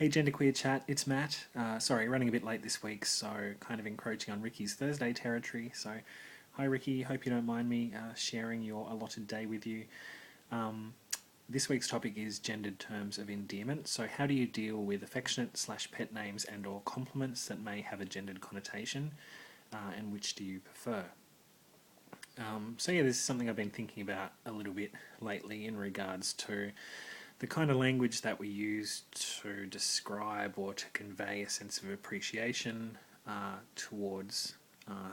Hey Genderqueer Chat, it's Matt. Sorry, running a bit late this week, so kind of encroaching on Ricky's Thursday territory. So, hi Ricky, hope you don't mind me sharing your allotted day with you. Um, this week's topic is gendered terms of endearment. So, how do you deal with affectionate slash pet names and/or compliments that may have a gendered connotation, and which do you prefer? So yeah, this is something I've been thinking about a little bit lately in regards to the kind of language that we use to describe or to convey a sense of appreciation towards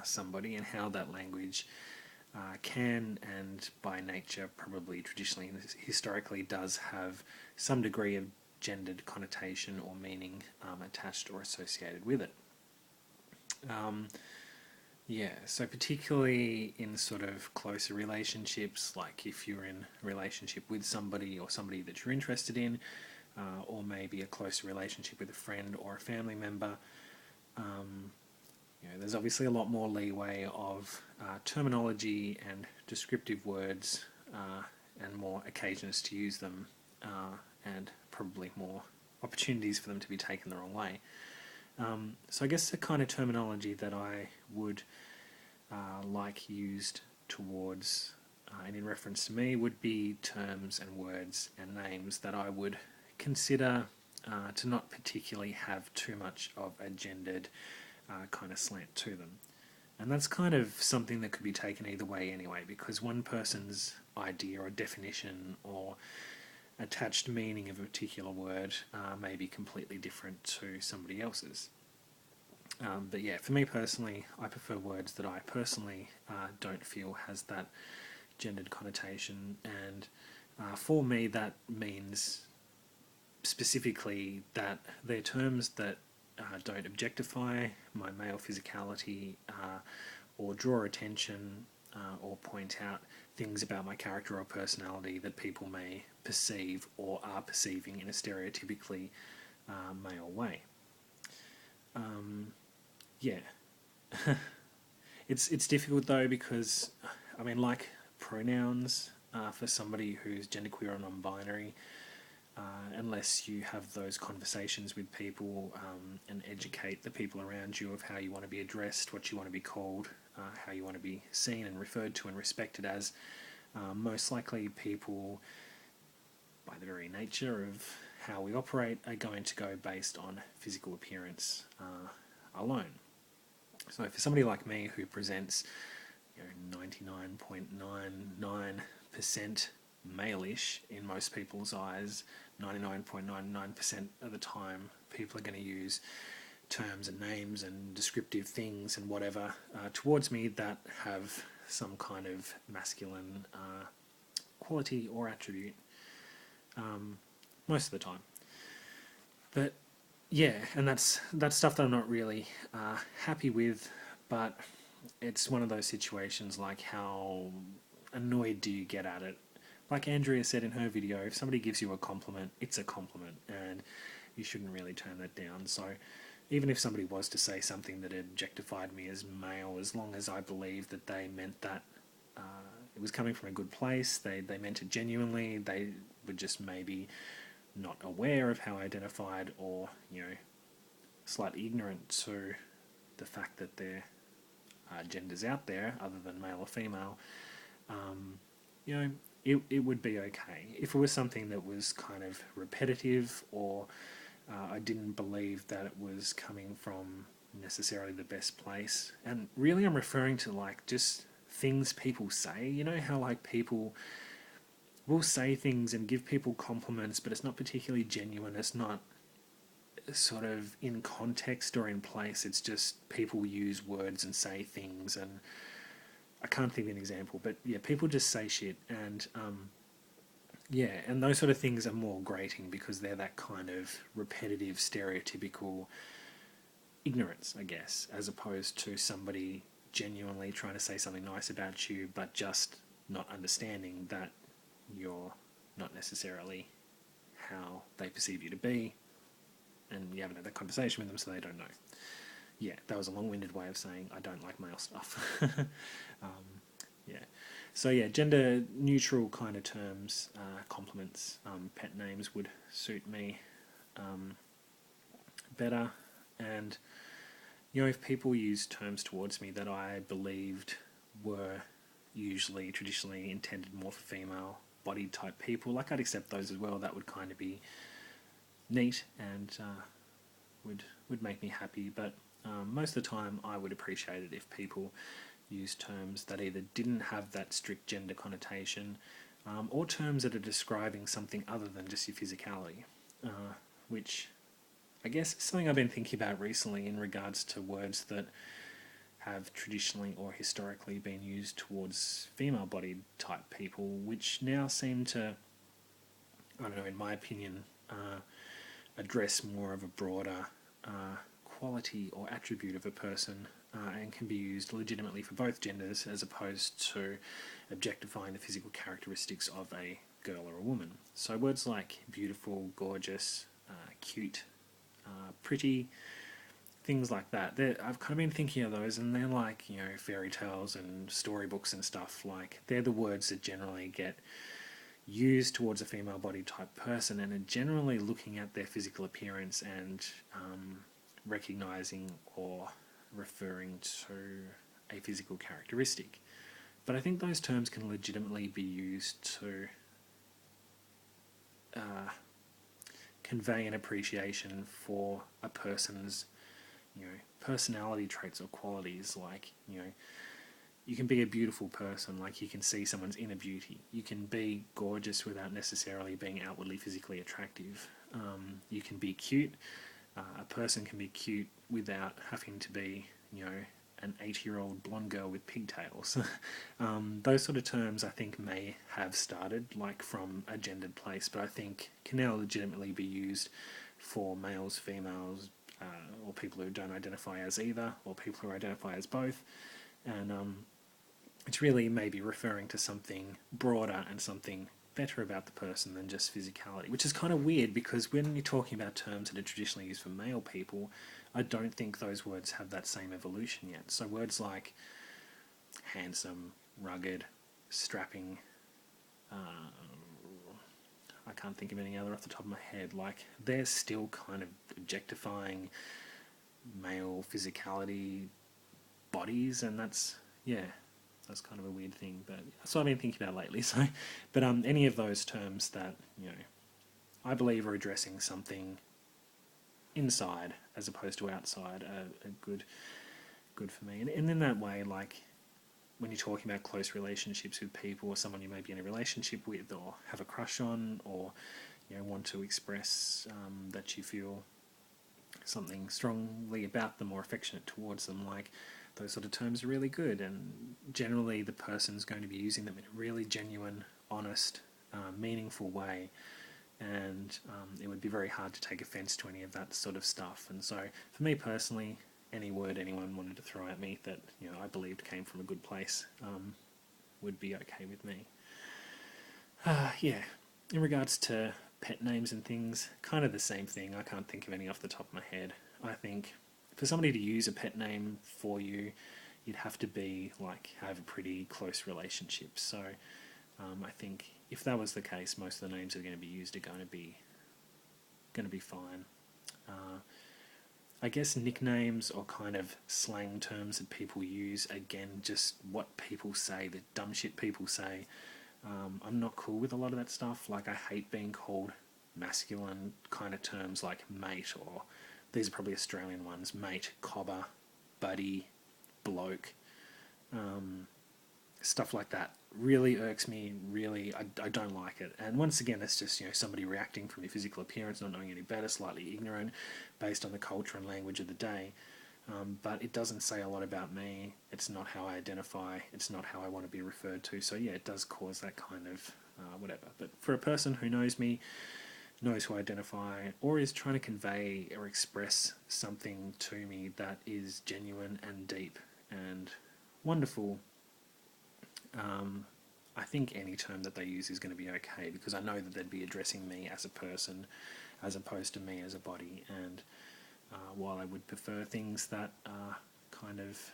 somebody, and how that language can and by nature probably traditionally and historically does have some degree of gendered connotation or meaning attached or associated with it. Yeah, so particularly in sort of closer relationships, like if you're in a relationship with somebody or somebody that you're interested in, or maybe a closer relationship with a friend or a family member, there's obviously a lot more leeway of terminology and descriptive words, and more occasions to use them, and probably more opportunities for them to be taken the wrong way. So I guess the kind of terminology that I would like used towards and in reference to me would be terms and words and names that I would consider to not particularly have too much of a gendered kind of slant to them. And that's kind of something that could be taken either way anyway, because one person's idea or definition or attached meaning of a particular word may be completely different to somebody else's. But yeah, for me personally, I prefer words that I personally don't feel has that gendered connotation, and for me that means specifically that they're terms that don't objectify my male physicality, or draw attention, or point out things about my character or personality that people may perceive or are perceiving in a stereotypically male way. Yeah, it's difficult though, because I mean, like pronouns for somebody who's genderqueer or non-binary, unless you have those conversations with people and educate the people around you of how you want to be addressed, what you want to be called, how you want to be seen and referred to and respected as, most likely people, by the very nature of how we operate, are going to go based on physical appearance alone. So for somebody like me who presents 99.99% male-ish in most people's eyes, 99.99% of the time people are going to use terms and names and descriptive things and whatever towards me that have some kind of masculine quality or attribute, most of the time. But yeah, and that's stuff that I'm not really happy with, but it's one of those situations, like how annoyed do you get at it? Like Andrea said in her video, if somebody gives you a compliment, it's a compliment, and you shouldn't really turn that down. So even if somebody was to say something that objectified me as male, as long as I believe that they meant that it was coming from a good place, they meant it genuinely, they were just maybe not aware of how I identified, or slightly ignorant to the fact that there are genders out there other than male or female, it would be okay. If it was something that was kind of repetitive, or I didn't believe that it was coming from necessarily the best place, and really I'm referring to like just things people say, how like people will say things and give people compliments, but it's not particularly genuine, it's not sort of in context or in place, it's just people use words and say things, and I can't think of an example, but yeah, people just say shit, and and those sort of things are more grating because they're that kind of repetitive, stereotypical ignorance, I guess, as opposed to somebody genuinely trying to say something nice about you, but just not understanding that you're not necessarily how they perceive you to be, and you haven't had that conversation with them, so they don't know. Yeah, that was a long-winded way of saying I don't like male stuff. Yeah. So yeah, gender-neutral kind of terms, compliments, pet names would suit me. better. And, if people use terms towards me that I believed were usually traditionally intended more for female body type people, like, I'd accept those as well. That would kind of be neat and would make me happy. But most of the time I would appreciate it if people use terms that either didn't have that strict gender connotation, or terms that are describing something other than just your physicality, which I guess is something I've been thinking about recently in regards to words that have traditionally or historically been used towards female body type people, which now seem to, I don't know, in my opinion, address more of a broader quality or attribute of a person, and can be used legitimately for both genders, as opposed to objectifying the physical characteristics of a girl or a woman. So words like beautiful, gorgeous, cute, pretty, things like that. I've kind of been thinking of those, and they're like, fairy tales and storybooks and stuff. Like, they're the words that generally get used towards a female body type person, and are generally looking at their physical appearance and recognizing or referring to a physical characteristic. But I think those terms can legitimately be used to convey an appreciation for a person's personality traits or qualities. Like, you can be a beautiful person, like you can see someone's inner beauty. You can be gorgeous without necessarily being outwardly physically attractive. You can be cute. A person can be cute without having to be, an 8-year-old blonde girl with pigtails. Those sort of terms I think may have started like from a gendered place, but I think can now legitimately be used for males, females, or people who don't identify as either, or people who identify as both. And it's really maybe referring to something broader and something better about the person than just physicality, which is kind of weird, because when you're talking about terms that are traditionally used for male people, I don't think those words have that same evolution yet. So words like handsome, rugged, strapping, I can't think of any other off the top of my head, like, they're still kind of objectifying male physicality bodies, and that's kind of a weird thing. But that's what I've been thinking about lately. So, but any of those terms that I believe are addressing something inside as opposed to outside are good for me. And in that way, like, when you're talking about close relationships with people, or someone you may be in a relationship with or have a crush on, or want to express that you feel something strongly about them or affectionate towards them, like, those sort of terms are really good, and generally the person's going to be using them in a really genuine, honest, meaningful way, and it would be very hard to take offence to any of that sort of stuff. And so for me personally, any word anyone wanted to throw at me that I believed came from a good place would be okay with me. In regards to pet names and things, kind of the same thing. I can't think of any off the top of my head. I think for somebody to use a pet name for you, you'd have to be have a pretty close relationship. So I think if that was the case, most of the names that are going to be used are going to be fine. I guess nicknames or kind of slang terms that people use, again, just what people say, the dumb shit people say. I'm not cool with a lot of that stuff. Like, I hate being called masculine kind of terms like mate, or these are probably Australian ones: mate, cobber, buddy, bloke, stuff like that. Really irks me. Really, I don't like it. And once again, it's just somebody reacting from your physical appearance, not knowing any better, slightly ignorant, based on the culture and language of the day. But it doesn't say a lot about me. It's not how I identify. It's not how I want to be referred to. So yeah, it does cause that kind of whatever. But for a person who knows me, knows who I identify, or is trying to convey or express something to me that is genuine and deep and wonderful, I think any term that they use is going to be okay, because I know that they'd be addressing me as a person as opposed to me as a body. And while I would prefer things that kind of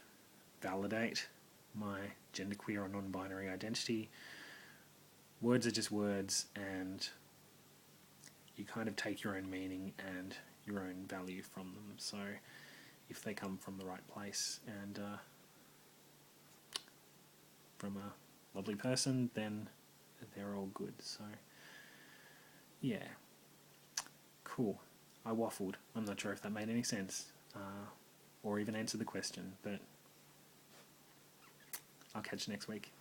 validate my genderqueer or non-binary identity, words are just words, and you kind of take your own meaning and your own value from them. So if they come from the right place and from a lovely person, then they're all good. So yeah, cool. I waffled. I'm not sure if that made any sense or even answered the question, but I'll catch you next week.